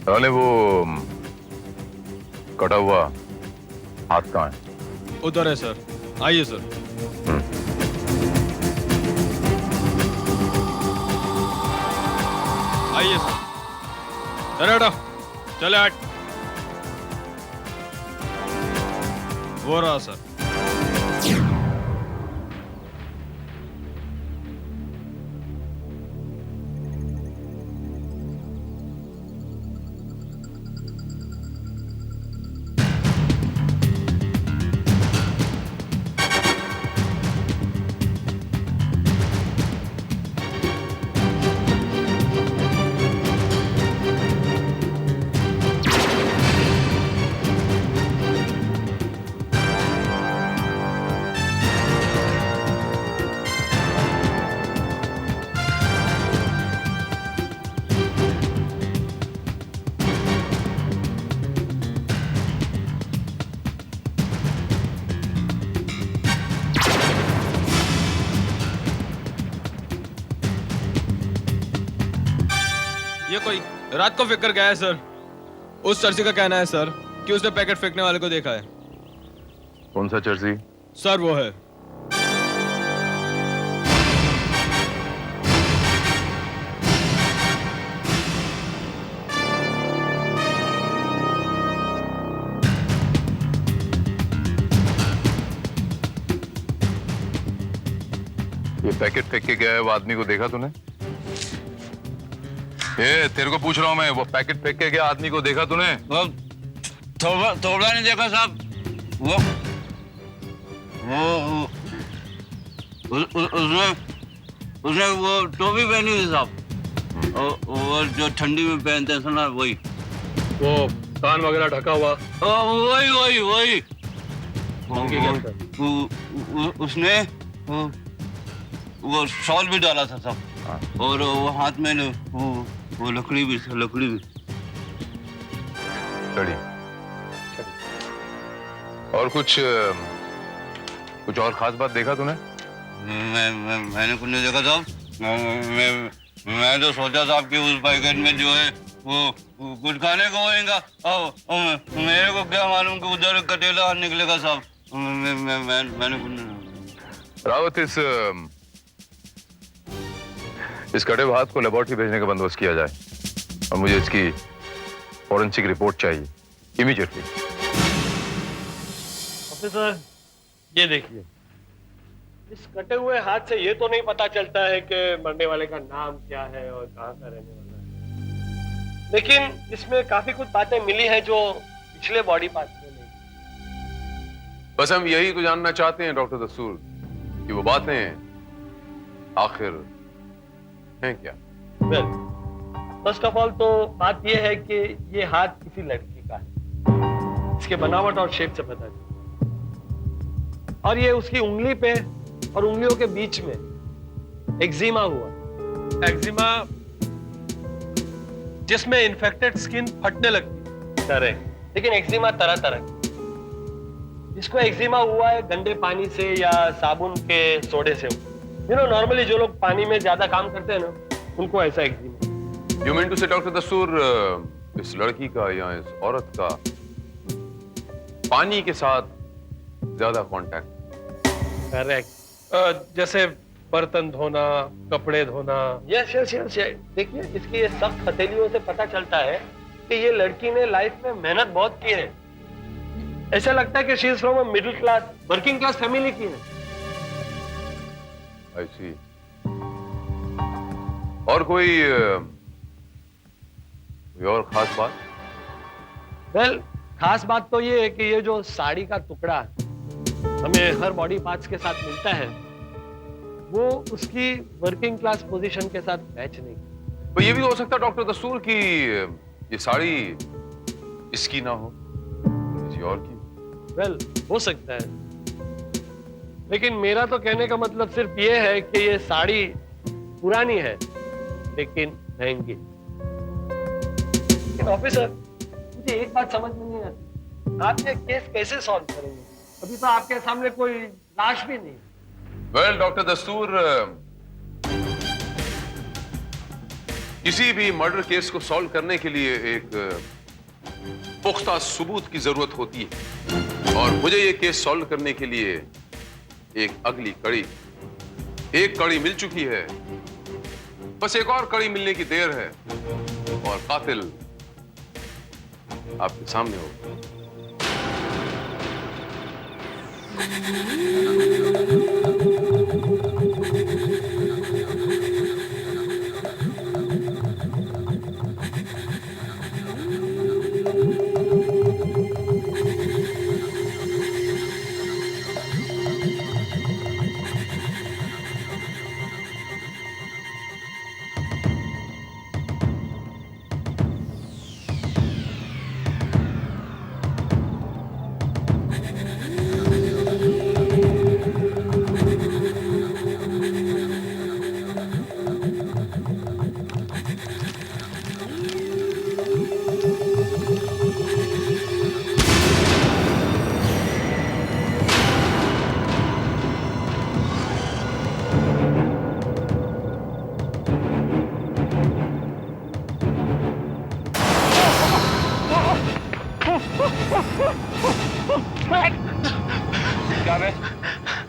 अरे वो कटा हुआ हाथ कहाँ है? उधर है सर, आइए सर। आइए सर, चले हटो, चले हट। वो रहा सर। ये कोई रात को फेंक कर गया है सर। उस चर्ची का कहना है सर कि उसने पैकेट फेंकने वाले को देखा है। कौन सा चर्सी? सर वो है। ये पैकेट फेंक के गया है वो आदमी को देखा तूने? ए, तेरे को पूछ रहा हूं मैं, वो पैकेट फेंक के गया आदमी को देखा तूने? थोड़ा नहीं देखा साहब। वो उसने वो टोपी पहनी थी साहब। वो जो ठंडी में पहनते हैं सुना, वही वो कान वगैरह ढका हुआ। वही वही वही उसने वो शॉल भी डाला था साहब। और वो हाथ में वो लकड़ी भी चढ़ी। और कुछ और खास बात देखा तूने? मैंने कुछ नहीं देखा साहब। मैं तो सोचा साहब कि उस पैकेट में जो है वो कुछ खाने को होएगा। मेरे को क्या मालूम कि उधर कटेला निकलेगा साहब। मैंने कुछ नहीं। रावत, इस कटे हुए हाथ को लेबोरेटरी भेजने का बंदोबस्त किया जाए और मुझे इसकी फॉरेंसिक रिपोर्ट चाहिए इमीडिएटली। ऑफिसर, ये देखिए, इस कटे हुए हाथ से ये तो नहीं पता चलता है कि मरने वाले का नाम क्या है और कहाँ का रहने वाला है, लेकिन इसमें काफी कुछ बातें मिली हैं जो पिछले बॉडी पार्ट में नहीं। बस हम यही तो जानना चाहते हैं डॉक्टर दस्तूर कि वो बातें आखिर हैं क्या? वेल, फर्स्ट ऑफ ऑल तो बात यह है कि ये हाथ किसी लड़की का है। इसके बनावट और शेप से पता चलता है। और ये उसकी उंगली पे और उंगलियों के बीच में एक्जिमा हुआ। एक्जिमा जिसमें इन्फेक्टेड स्किन फटने लगती है। करेक्ट। लेकिन एक्जिमा तरह तरह की। इसको एक्जिमा हुआ है गंदे पानी से या साबुन के सोडे से। नॉर्मली जो लोग पानी में ज्यादा काम करते हैं ना, उनको ऐसा एक्जिमा। यू मीन टू से डॉक्टर दस्तूर, इस लड़की का या इस औरत का पानी के साथ ज्यादा कांटेक्ट? करेक्ट। जैसे बर्तन धोना, कपड़े धोना। Yes yes yes. देखिए, इसकी ये सब हथेलियों से पता चलता है कि ये लड़की ने लाइफ में मेहनत बहुत की है। ऐसा लगता है कि she is from a middle class, working class family की है। I see. और कोई और खास बात? वेल, खास बात तो ये है कि ये जो साड़ी का टुकड़ा हमें हर बॉडी पार्ट्स के साथ मिलता है, वो उसकी वर्किंग क्लास पोजीशन के साथ मैच नहीं। तो ये भी हो सकता है डॉक्टर दस्तूर कि ये साड़ी इसकी ना हो, किसी और की। वेल, हो सकता है, लेकिन मेरा तो कहने का मतलब सिर्फ ये है कि ये साड़ी पुरानी है लेकिन महंगी। लेकिन ऑफिसर, मुझे एक बात समझ में नहीं आती, आप ये केस कैसे सॉल्व करेंगे? अभी तो आपके सामने कोई लाश भी नहीं। वेल डॉक्टर दस्तूर, किसी भी मर्डर केस को सॉल्व करने के लिए एक पुख्ता सबूत की जरूरत होती है और मुझे ये केस सॉल्व करने के लिए एक अगली कड़ी, एक कड़ी मिल चुकी है। बस एक और कड़ी मिलने की देर है और कातिल आपके सामने होगा।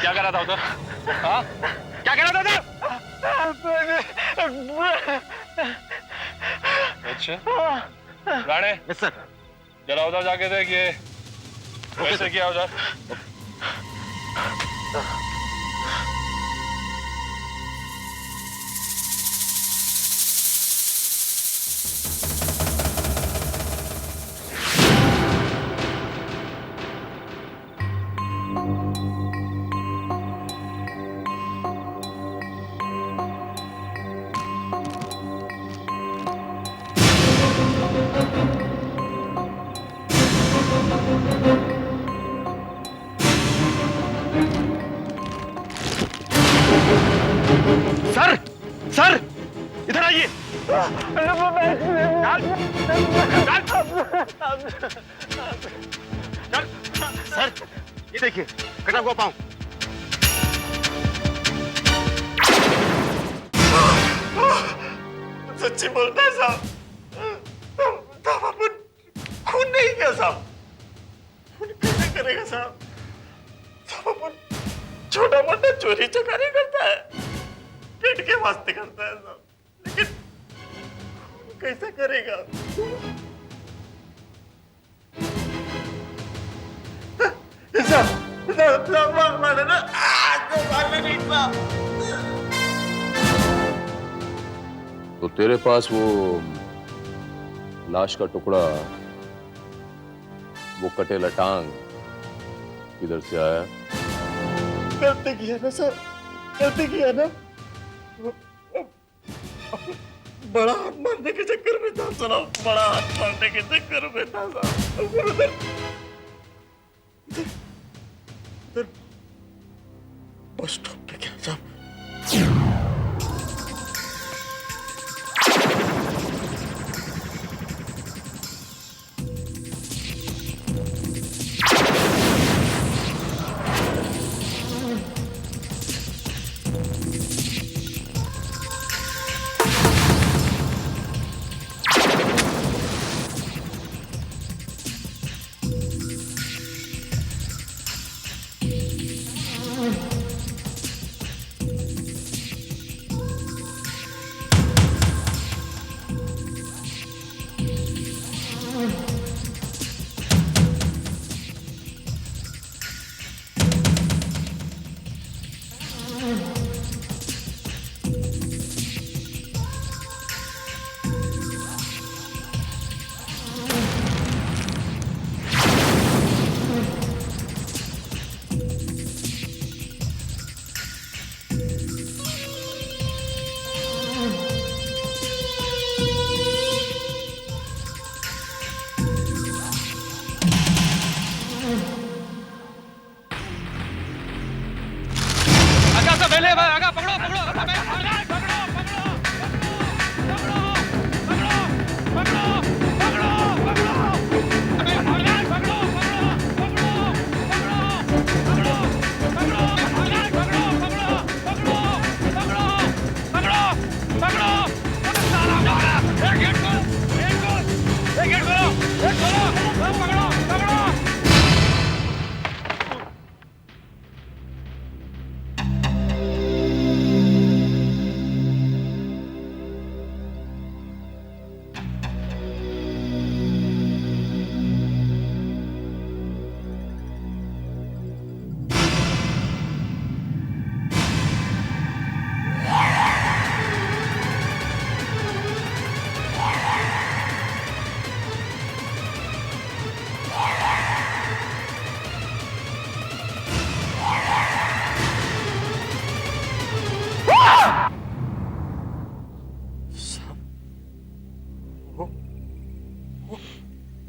क्या कर रहा था उधर? हाँ? क्या कर रहा था उधर? अच्छा राणे, यस सर, जरा उधर जाके देख ये कैसे किया उधर। सर, सर, इधर आइए। सर, ये देखिए, कटा हुआ पाँव। सच्ची बोलता है साहब, अपन खून नहीं किया साहब। खून कैसे करेगा साहब? साहब अपन छोटा मोटा चोरी चकारी करता है, पेट के वास्ते करता है साहब, लेकिन खून कैसे करेगा? मारना नहीं था। तो तेरे पास वो लाश का टुकड़ा, वो कटेला टांग किधर से आया? गलती किया ना सर, गलती किया ना। बड़ा हाथ मारने के चक्कर में था सुना, बड़ा हाथ मारने के चक्कर में था साहब। उधर बस स्टॉप पे क्या साहब?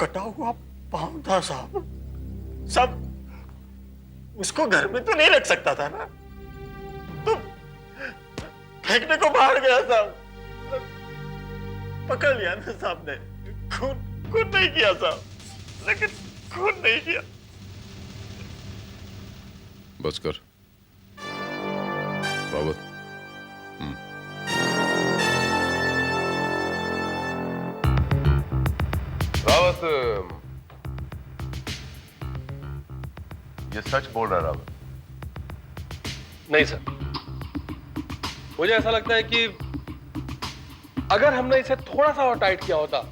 कटा हुआ पांव था साहब। सब उसको घर में तो नहीं रख सकता था ना, तो फेंकने को बाहर गया साहब। पकड़ लिया ना साहब ने। खून नहीं किया साहब, लेकिन खून नहीं किया। बस कर रावत। रावत, ये सच बोल रहा है रावत? नहीं सर, मुझे ऐसा लगता है कि अगर हमने इसे थोड़ा सा और टाइट किया होता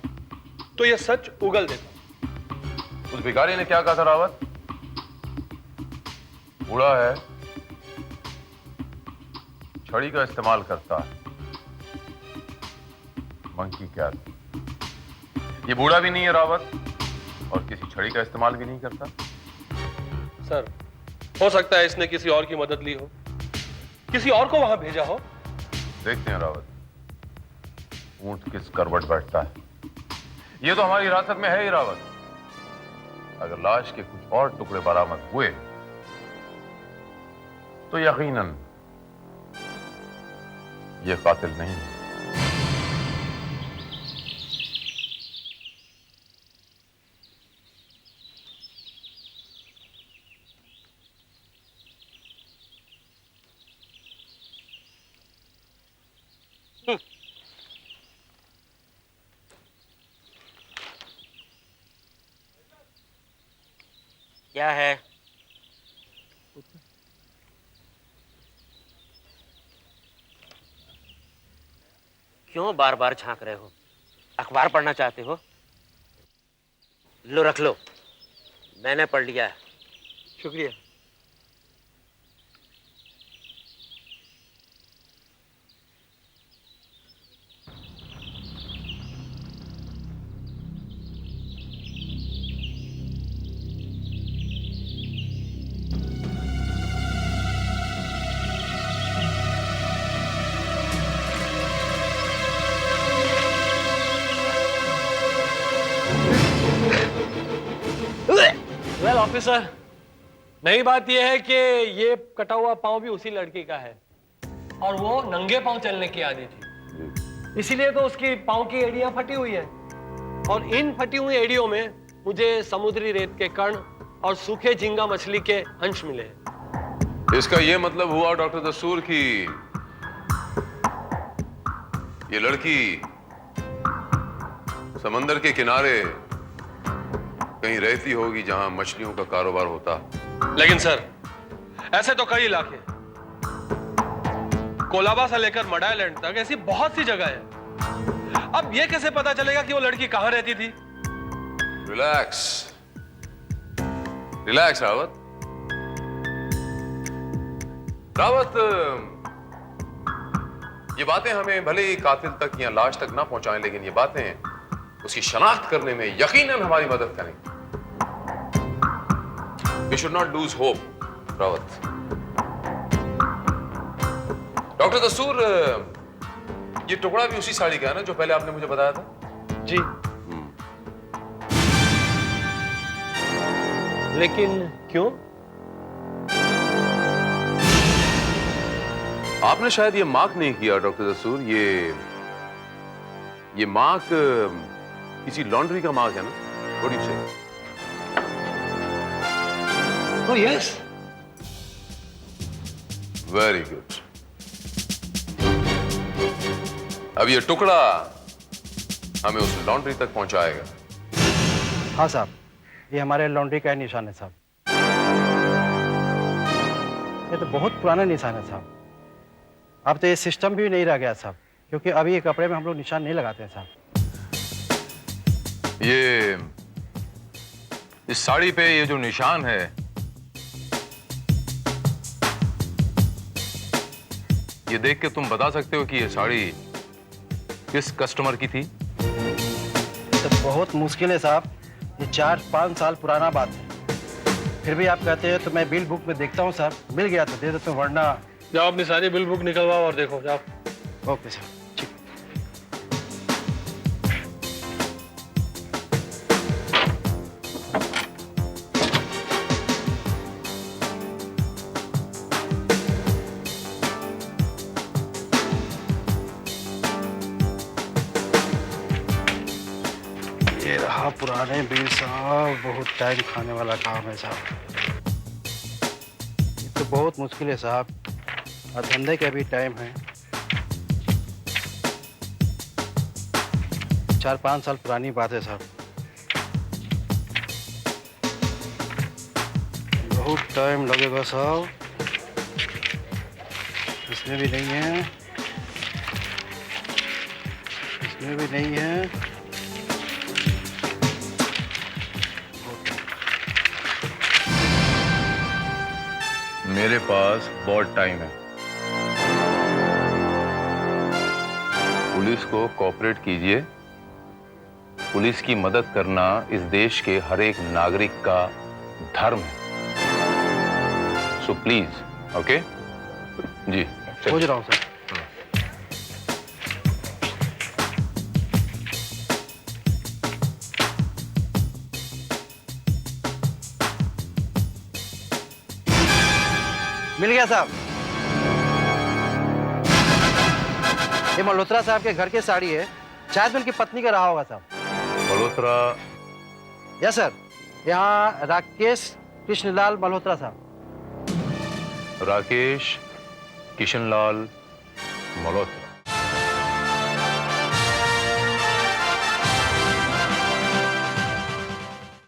तो यह सच उगल देता। उस भिखारी ने क्या कहा था रावत? बूढ़ा है, छड़ी का इस्तेमाल करता है। Monkey cat. ये बूढ़ा भी नहीं है रावत, और किसी छड़ी का इस्तेमाल भी नहीं करता। सर, हो सकता है इसने किसी और की मदद ली हो, किसी और को वहां भेजा हो। देखते हैं रावत, ऊंट किस करवट बैठता है। ये तो हमारी हिरासत में है ही रावत। अगर लाश के कुछ और टुकड़े बरामद हुए तो यकीनन ये कातिल नहीं है। क्या है? क्यों बार बार झांक रहे हो? अखबार पढ़ना चाहते हो? लो, रख लो, मैंने पढ़ लिया है। शुक्रिया। वेल ऑफिसर, नई बात यह है कि ये कटा हुआ पांव भी उसी लड़की का है और वो नंगे पांव चलने की आदी थी, इसीलिए तो उसकी पांव की एड़ियां फटी हुई है। और इन फटी हुई एड़ियों में मुझे समुद्री रेत के कण और सूखे झींगा मछली के अंश मिले हैं। इसका यह मतलब हुआ डॉक्टर दस्तूर की ये लड़की समंदर के किनारे कहीं रहती होगी जहां मछलियों का कारोबार होता। लेकिन सर, ऐसे तो कई इलाके, कोलाबा से लेकर मड आइलैंड तक ऐसी बहुत सी जगह है। अब यह कैसे पता चलेगा कि वो लड़की कहां रहती थी? Relax relax Rawat. रावत, ये बातें हमें भले ही कातिल तक या लाश तक ना पहुंचाएं, लेकिन ये बातें उसकी शनाख्त करने में यकीनन हमारी मदद करेंगी। We should not lose hope, Rawat. Doctor दस्तूर, ये टुकड़ा भी उसी साड़ी का है ना जो पहले आपने मुझे बताया था? जी। लेकिन क्यों? आपने शायद ये मार्क नहीं किया डॉक्टर दस्तूर। ये मार्क किसी लॉन्ड्री का मार्क है ना? What do you say? Oh yes. Very good. अब ये टुकड़ा हमें उस लॉन्ड्री तक पहुंचाएगा। हाँ साहब, ये हमारे लॉन्ड्री का निशान है साहब। ये तो बहुत पुराना निशान है साहब। अब तो ये सिस्टम भी नहीं रह गया साहब, क्योंकि अभी ये कपड़े में हम लोग निशान नहीं लगाते हैं साहब। ये इस साड़ी पे ये जो निशान है, ये देख के तुम बता सकते हो कि ये साड़ी किस कस्टमर की थी? ये तो बहुत मुश्किल है साहब, ये 4-5 साल पुराना बात है। फिर भी आप कहते हैं तो मैं बिल बुक में देखता हूँ साहब, मिल गया तो दे देता हूँ, वरना। जाओ अपनी सारी बिल बुक निकलवाओ और देखो, जाओ। ओके सर, ठीक। पुराने बिल साहब बहुत टाइम खाने वाला काम है साहब। ये तो बहुत मुश्किल है साहब, और धंधे का भी टाइम है। 4-5 साल पुरानी बात है साहब। बहुत टाइम लगेगा साहब। इसमें भी नहीं है, इसमें भी नहीं है। मेरे पास बहुत टाइम है। पुलिस को कोऑपरेट कीजिए। पुलिस की मदद करना इस देश के हर एक नागरिक का धर्म है। So please, okay? जी खोज रहा हूँ सर। मिल गया साहब। ये मल्होत्रा साहब के घर की साड़ी है, शायद उनकी पत्नी का रहा होगा साहब। मल्होत्रा? यस सर, यहाँ राकेश कृष्णलाल मल्होत्रा साहब। राकेश किशनलाल मल्होत्रा।